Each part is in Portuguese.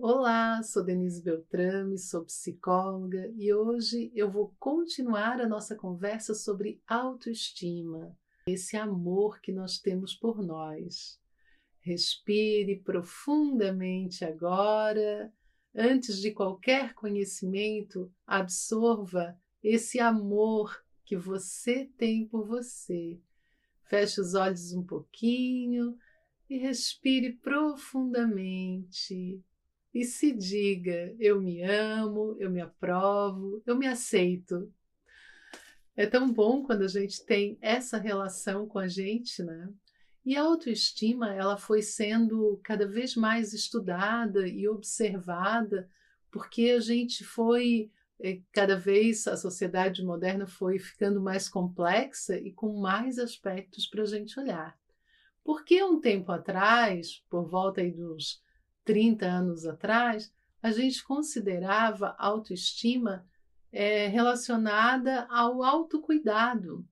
Olá, sou Denise Beltrame, sou psicóloga e hoje eu vou continuar a nossa conversa sobre autoestima, esse amor que nós temos por nós. Respire profundamente agora. Antes de qualquer conhecimento, absorva esse amor que você tem por você. Feche os olhos um pouquinho e respire profundamente. E se diga: eu me amo, eu me aprovo, eu me aceito. É tão bom quando a gente tem essa relação com a gente, né? E a autoestima, ela foi sendo cada vez mais estudada e observada, porque a gente foi, cada vez a sociedade moderna foi ficando mais complexa e com mais aspectos para a gente olhar. Porque um tempo atrás, por volta aí dos 30 anos atrás, a gente considerava autoestima relacionada ao autocuidado.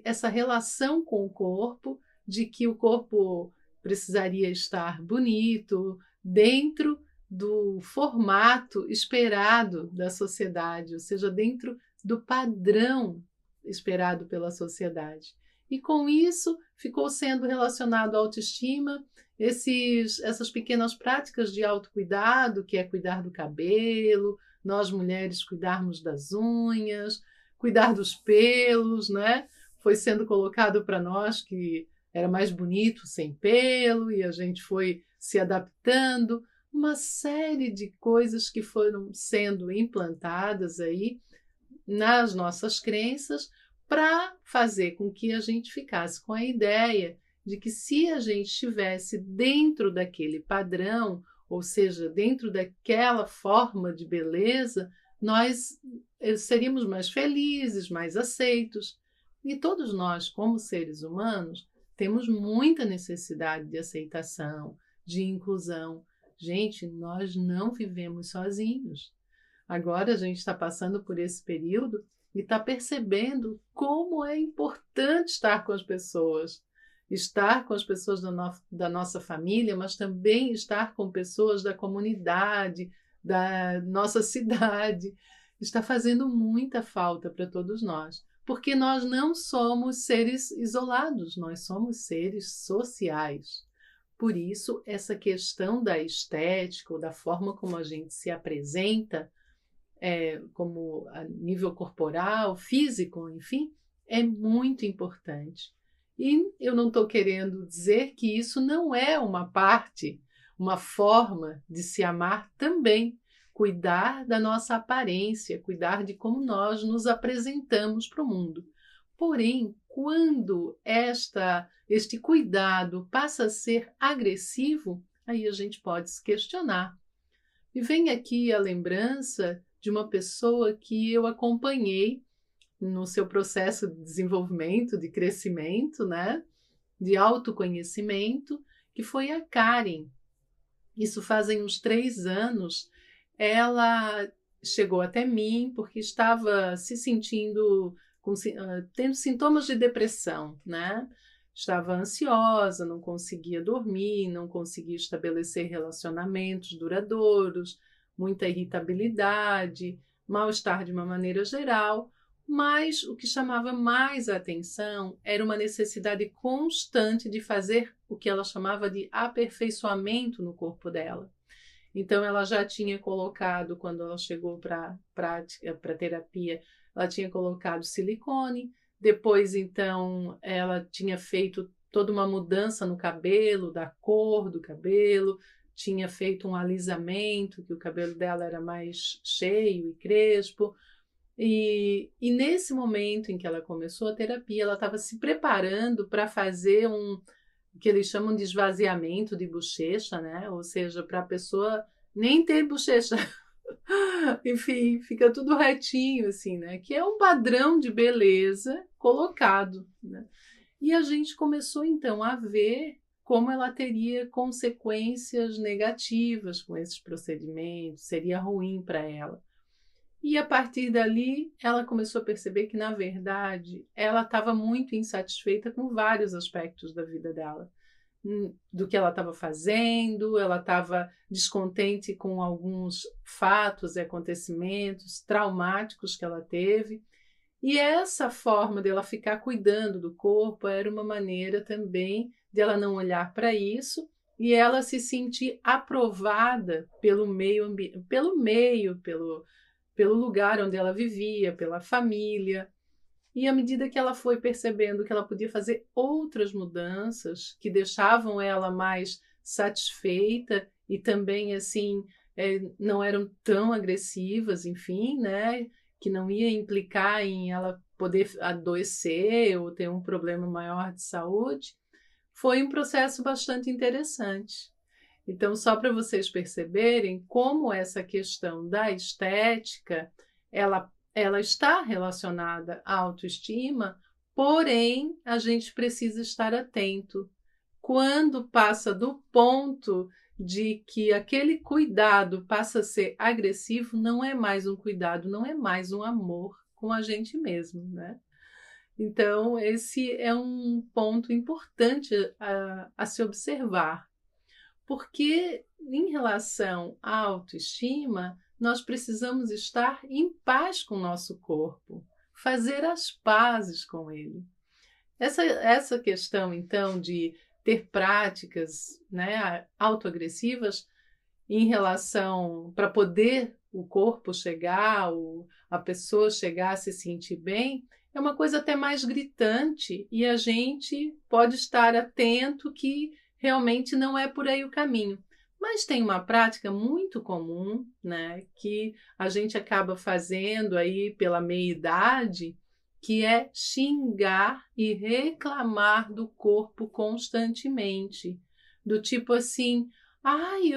Essa relação com o corpo, de que o corpo precisaria estar bonito, dentro do formato esperado da sociedade, ou seja, dentro do padrão esperado pela sociedade. E com isso ficou sendo relacionado à autoestima essas pequenas práticas de autocuidado, que é cuidar do cabelo, nós mulheres cuidarmos das unhas, cuidar dos pelos, né? Foi sendo colocado para nós que era mais bonito sem pelo e a gente foi se adaptando. Uma série de coisas que foram sendo implantadas aí nas nossas crenças para fazer com que a gente ficasse com a ideia de que se a gente estivesse dentro daquele padrão, ou seja, dentro daquela forma de beleza, nós seríamos mais felizes, mais aceitos. E todos nós, como seres humanos, temos muita necessidade de aceitação, de inclusão. Gente, nós não vivemos sozinhos. Agora a gente está passando por esse período e está percebendo como é importante estar com as pessoas da nossa família, mas também estar com pessoas da comunidade, da nossa cidade. Está fazendo muita falta para todos nós, porque nós não somos seres isolados, nós somos seres sociais. Por isso, essa questão da estética ou da forma como a gente se apresenta, como a nível corporal, físico, enfim, é muito importante. E eu não estou querendo dizer que isso não é uma parte, uma forma de se amar também. Cuidar da nossa aparência, cuidar de como nós nos apresentamos para o mundo. Porém, quando este cuidado passa a ser agressivo, aí a gente pode se questionar. E vem aqui a lembrança de uma pessoa que eu acompanhei no seu processo de desenvolvimento, de crescimento, né? De autoconhecimento, que foi a Karen. Isso fazem uns 3 anos. Ela chegou até mim porque estava se sentindo, tendo sintomas de depressão, né? Estava ansiosa, não conseguia dormir, não conseguia estabelecer relacionamentos duradouros, muita irritabilidade, mal-estar de uma maneira geral, mas o que chamava mais a atenção era uma necessidade constante de fazer o que ela chamava de aperfeiçoamento no corpo dela. Então, ela já tinha colocado, quando ela chegou para a terapia, ela tinha colocado silicone. Depois, então, ela tinha feito toda uma mudança no cabelo, da cor do cabelo, tinha feito um alisamento, que o cabelo dela era mais cheio e crespo. E nesse momento em que ela começou a terapia, ela estava se preparando para fazer o que eles chamam de esvaziamento de bochecha, né? Ou seja, para a pessoa nem ter bochecha. Enfim, fica tudo retinho, assim, né? Que é um padrão de beleza colocado, né? E a gente começou, então, a ver como ela teria consequências negativas com esses procedimentos, seria ruim para ela. E a partir dali, ela começou a perceber que, na verdade, ela estava muito insatisfeita com vários aspectos da vida dela. do que ela estava fazendo, ela estava descontente com alguns fatos e acontecimentos traumáticos que ela teve. E essa forma dela ficar cuidando do corpo era uma maneira também de ela não olhar para isso e ela se sentir aprovada pelo pelo lugar onde ela vivia, pela família. E à medida que ela foi percebendo que ela podia fazer outras mudanças que deixavam ela mais satisfeita e também assim não eram tão agressivas, enfim, né? Que não ia implicar em ela poder adoecer ou ter um problema maior de saúde, foi um processo bastante interessante. Então, só para vocês perceberem como essa questão da estética, ela está relacionada à autoestima, porém, a gente precisa estar atento. Quando passa do ponto de que aquele cuidado passa a ser agressivo, não é mais um cuidado, não é mais um amor com a gente mesmo, né? Então, esse é um ponto importante a se observar. Porque, em relação à autoestima, nós precisamos estar em paz com o nosso corpo, fazer as pazes com ele. Essa questão, então, de ter práticas, né, autoagressivas em relação para poder o corpo chegar, a pessoa chegar a se sentir bem, é uma coisa até mais gritante e a gente pode estar atento que realmente não é por aí o caminho. Mas tem uma prática muito comum, né, que a gente acaba fazendo aí pela meia-idade, que é xingar e reclamar do corpo constantemente. Do tipo assim, ai,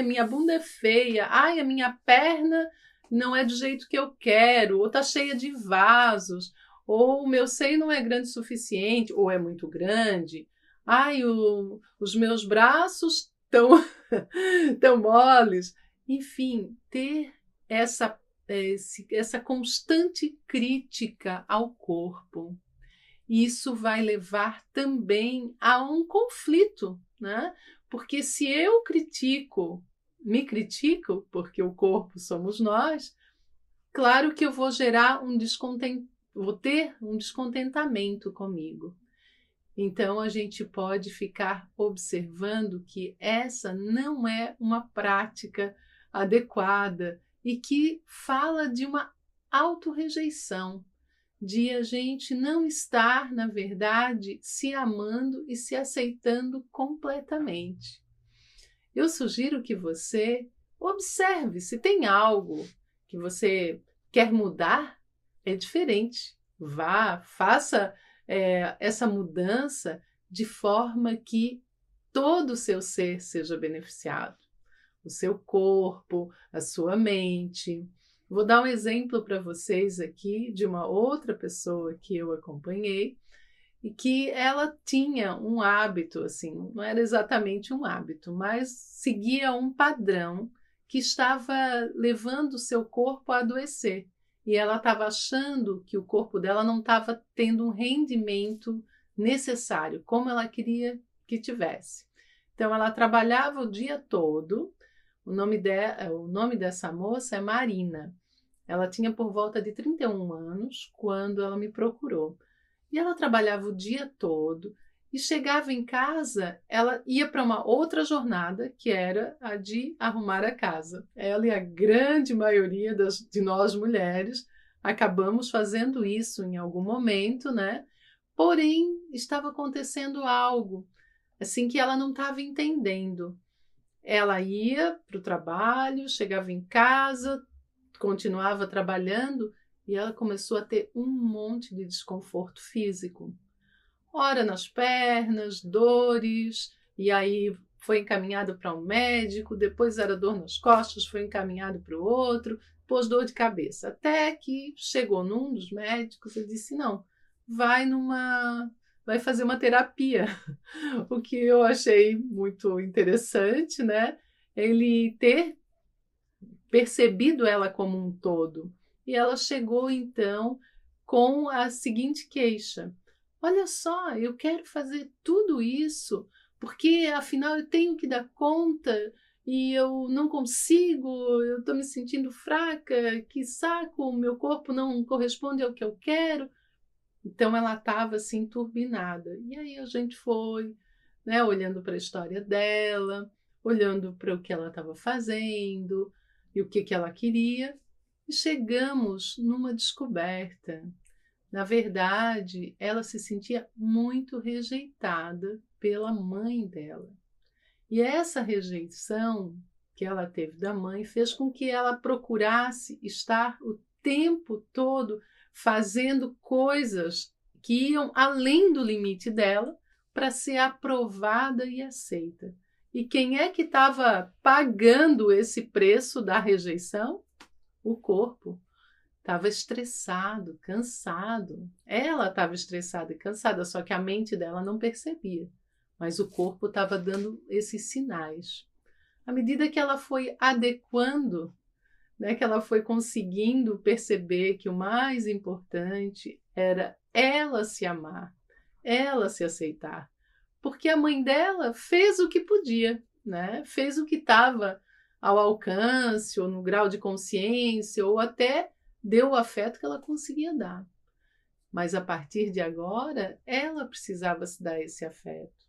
minha bunda é feia, ai, a minha perna não é do jeito que eu quero, ou tá cheia de vasos, ou o meu seio não é grande o suficiente, ou é muito grande. Ai, os meus braços estão tão moles. Enfim, ter essa constante crítica ao corpo. Isso vai levar também a um conflito, né? Porque se eu me critico, porque o corpo somos nós, claro que eu vou gerar vou ter um descontentamento comigo. Então a gente pode ficar observando que essa não é uma prática adequada e que fala de uma autorrejeição, de a gente não estar, na verdade, se amando e se aceitando completamente. Eu sugiro que você observe se tem algo que você quer mudar, é diferente. Vá, faça essa mudança de forma que todo o seu ser seja beneficiado. O seu corpo, a sua mente. Vou dar um exemplo para vocês aqui de uma outra pessoa que eu acompanhei e que ela tinha um hábito, assim, não era exatamente um hábito, mas seguia um padrão que estava levando o seu corpo a adoecer. E ela estava achando que o corpo dela não estava tendo um rendimento necessário, como ela queria que tivesse. Então, ela trabalhava o dia todo. O nome dessa moça é Marina. Ela tinha por volta de 31 anos quando ela me procurou. E ela trabalhava o dia todo e chegava em casa, ela ia para uma outra jornada, que era a de arrumar a casa. Ela e a grande maioria de nós mulheres acabamos fazendo isso em algum momento, né? Porém, estava acontecendo algo assim que ela não estava entendendo. Ela ia para o trabalho, chegava em casa, continuava trabalhando e ela começou a ter um monte de desconforto físico. Ora nas pernas, dores, e aí foi encaminhado para um médico, depois era dor nas costas, foi encaminhado para o outro, depois dor de cabeça. Até que chegou num dos médicos e disse, não, vai fazer uma terapia. O que eu achei muito interessante, né? Ele ter percebido ela como um todo. E ela chegou então com a seguinte queixa: olha só, eu quero fazer tudo isso, porque afinal eu tenho que dar conta e eu não consigo, eu estou me sentindo fraca, que saco, o meu corpo não corresponde ao que eu quero. Então ela estava assim turbinada. E aí a gente foi, né, olhando para a história dela, olhando para o que ela estava fazendo e o que ela queria, e chegamos numa descoberta. Na verdade, ela se sentia muito rejeitada pela mãe dela. E essa rejeição que ela teve da mãe fez com que ela procurasse estar o tempo todo fazendo coisas que iam além do limite dela para ser aprovada e aceita. E quem é que estava pagando esse preço da rejeição? O corpo. Estava estressado, cansado. Ela estava estressada e cansada, só que a mente dela não percebia. Mas o corpo estava dando esses sinais. À medida que ela foi adequando, né, que ela foi conseguindo perceber que o mais importante era ela se amar, ela se aceitar. Porque a mãe dela fez o que podia, né? Fez o que estava ao alcance, ou no grau de consciência, ou até deu o afeto que ela conseguia dar. Mas a partir de agora, ela precisava se dar esse afeto.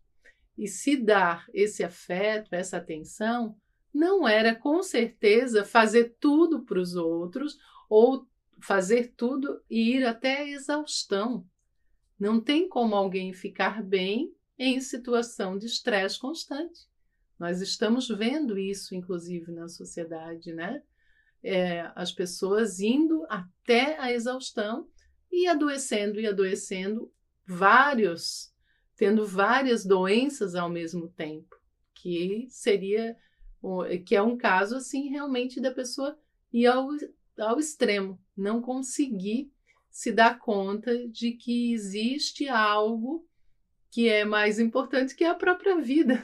E se dar esse afeto, essa atenção, não era com certeza fazer tudo para os outros ou fazer tudo e ir até a exaustão. Não tem como alguém ficar bem em situação de estresse constante. Nós estamos vendo isso, inclusive, na sociedade, né? As pessoas indo até a exaustão e adoecendo, tendo várias doenças ao mesmo tempo, que é um caso assim realmente da pessoa ir ao extremo, não conseguir se dar conta de que existe algo que é mais importante que a própria vida,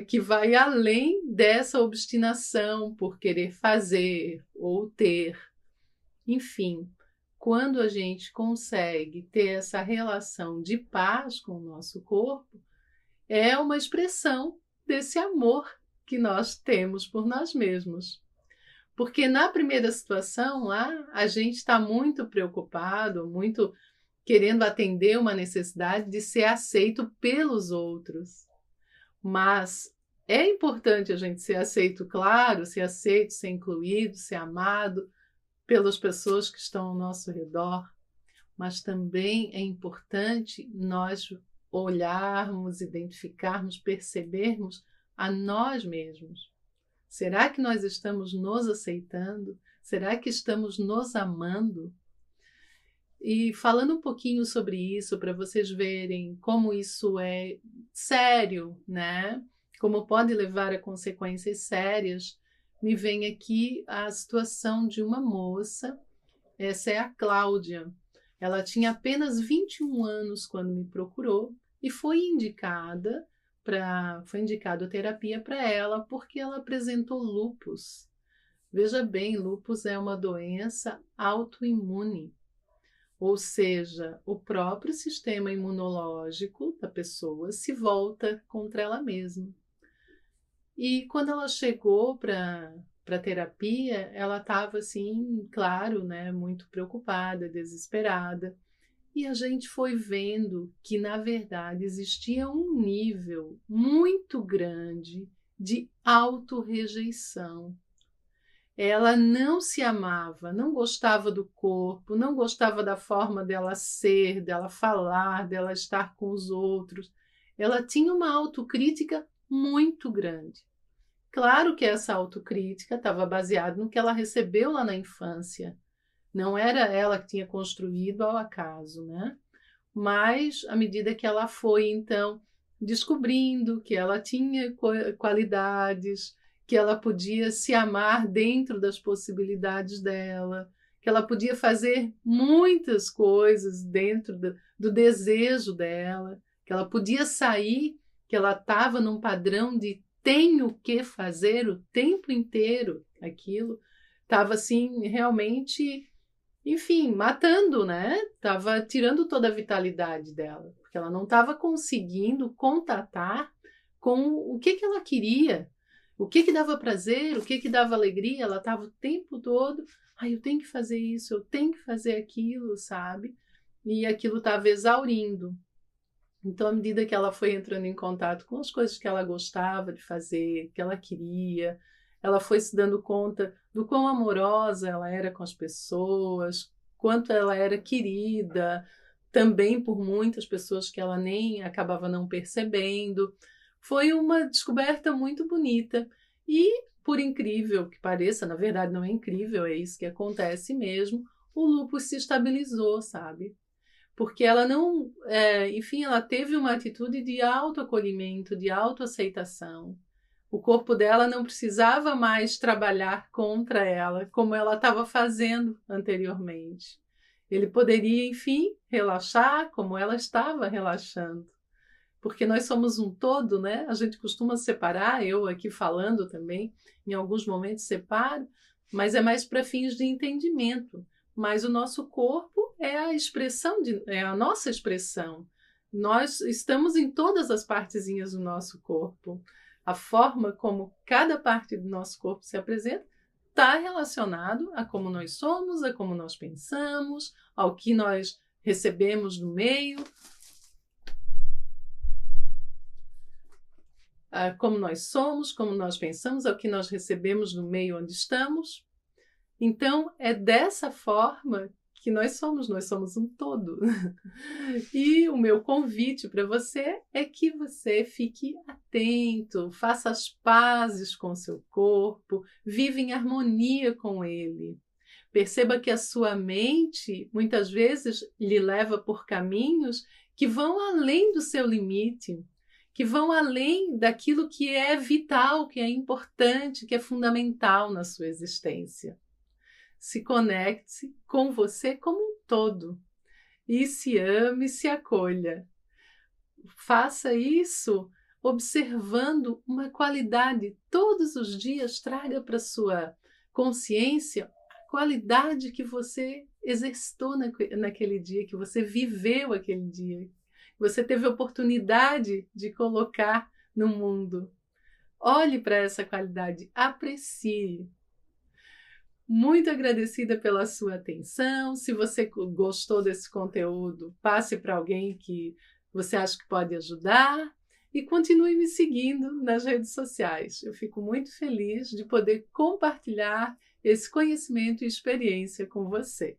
que vai além dessa obstinação por querer fazer ou ter. Enfim, quando a gente consegue ter essa relação de paz com o nosso corpo, é uma expressão desse amor que nós temos por nós mesmos. Porque na primeira situação lá, a gente está muito preocupado, muito querendo atender uma necessidade de ser aceito pelos outros. Mas é importante a gente ser aceito, claro, ser aceito, ser incluído, ser amado pelas pessoas que estão ao nosso redor, mas também é importante nós olharmos, identificarmos, percebermos a nós mesmos. Será que nós estamos nos aceitando? Será que estamos nos amando? E falando um pouquinho sobre isso, para vocês verem como isso é sério, né? Como pode levar a consequências sérias, me vem aqui a situação de uma moça, essa é a Cláudia. Ela tinha apenas 21 anos quando me procurou e foi indicado terapia para ela porque ela apresentou lúpus. Veja bem, lúpus é uma doença autoimune. Ou seja, o próprio sistema imunológico da pessoa se volta contra ela mesma. E quando ela chegou para a terapia, ela estava assim, claro, né, muito preocupada, desesperada. E a gente foi vendo que, na verdade, existia um nível muito grande de autorrejeição. Ela não se amava, não gostava do corpo, não gostava da forma dela ser, dela falar, dela estar com os outros. Ela tinha uma autocrítica muito grande. Claro que essa autocrítica estava baseada no que ela recebeu lá na infância. Não era ela que tinha construído ao acaso, né? Mas, à medida que ela foi, então, descobrindo que ela tinha qualidades, que ela podia se amar dentro das possibilidades dela, que ela podia fazer muitas coisas dentro do desejo dela, que ela podia sair, que ela estava num padrão de tenho que fazer o tempo inteiro aquilo, estava assim realmente, enfim, matando, né? Estava tirando toda a vitalidade dela, porque ela não estava conseguindo contatar com o que ela queria, o que dava prazer, o que dava alegria. Ela estava o tempo todo, eu tenho que fazer isso, eu tenho que fazer aquilo, sabe? E aquilo estava exaurindo. Então, à medida que ela foi entrando em contato com as coisas que ela gostava de fazer, que ela queria, ela foi se dando conta do quão amorosa ela era com as pessoas, quanto ela era querida, também por muitas pessoas que ela nem acabava não percebendo. Foi uma descoberta muito bonita e, por incrível que pareça, na verdade não é incrível, é isso que acontece mesmo, o lúpus se estabilizou, sabe? Porque ela não, enfim, ela teve uma atitude de autoacolhimento, de autoaceitação. O corpo dela não precisava mais trabalhar contra ela, como ela estava fazendo anteriormente. Ele poderia, enfim, relaxar como ela estava relaxando. Porque nós somos um todo, né? A gente costuma separar, eu aqui falando também, em alguns momentos separo, mas é mais para fins de entendimento. Mas o nosso corpo é a expressão, é a nossa expressão. Nós estamos em todas as partezinhas do nosso corpo. A forma como cada parte do nosso corpo se apresenta está relacionado a como nós somos, a como nós pensamos, ao que nós recebemos do meio, como nós somos, como nós pensamos, ao que nós recebemos do meio onde estamos. Então, é dessa forma que nós somos um todo. E o meu convite para você é que você fique atento, faça as pazes com o seu corpo, viva em harmonia com ele. Perceba que a sua mente, muitas vezes, lhe leva por caminhos que vão além do seu limite, que vão além daquilo que é vital, que é importante, que é fundamental na sua existência. Se conecte com você como um todo e se ame e se acolha. Faça isso observando uma qualidade. Todos os dias traga para sua consciência a qualidade que você exercitou naquele dia, que você viveu aquele dia, que você teve a oportunidade de colocar no mundo. Olhe para essa qualidade, aprecie. Muito agradecida pela sua atenção. Se você gostou desse conteúdo, passe para alguém que você acha que pode ajudar e continue me seguindo nas redes sociais. Eu fico muito feliz de poder compartilhar esse conhecimento e experiência com você.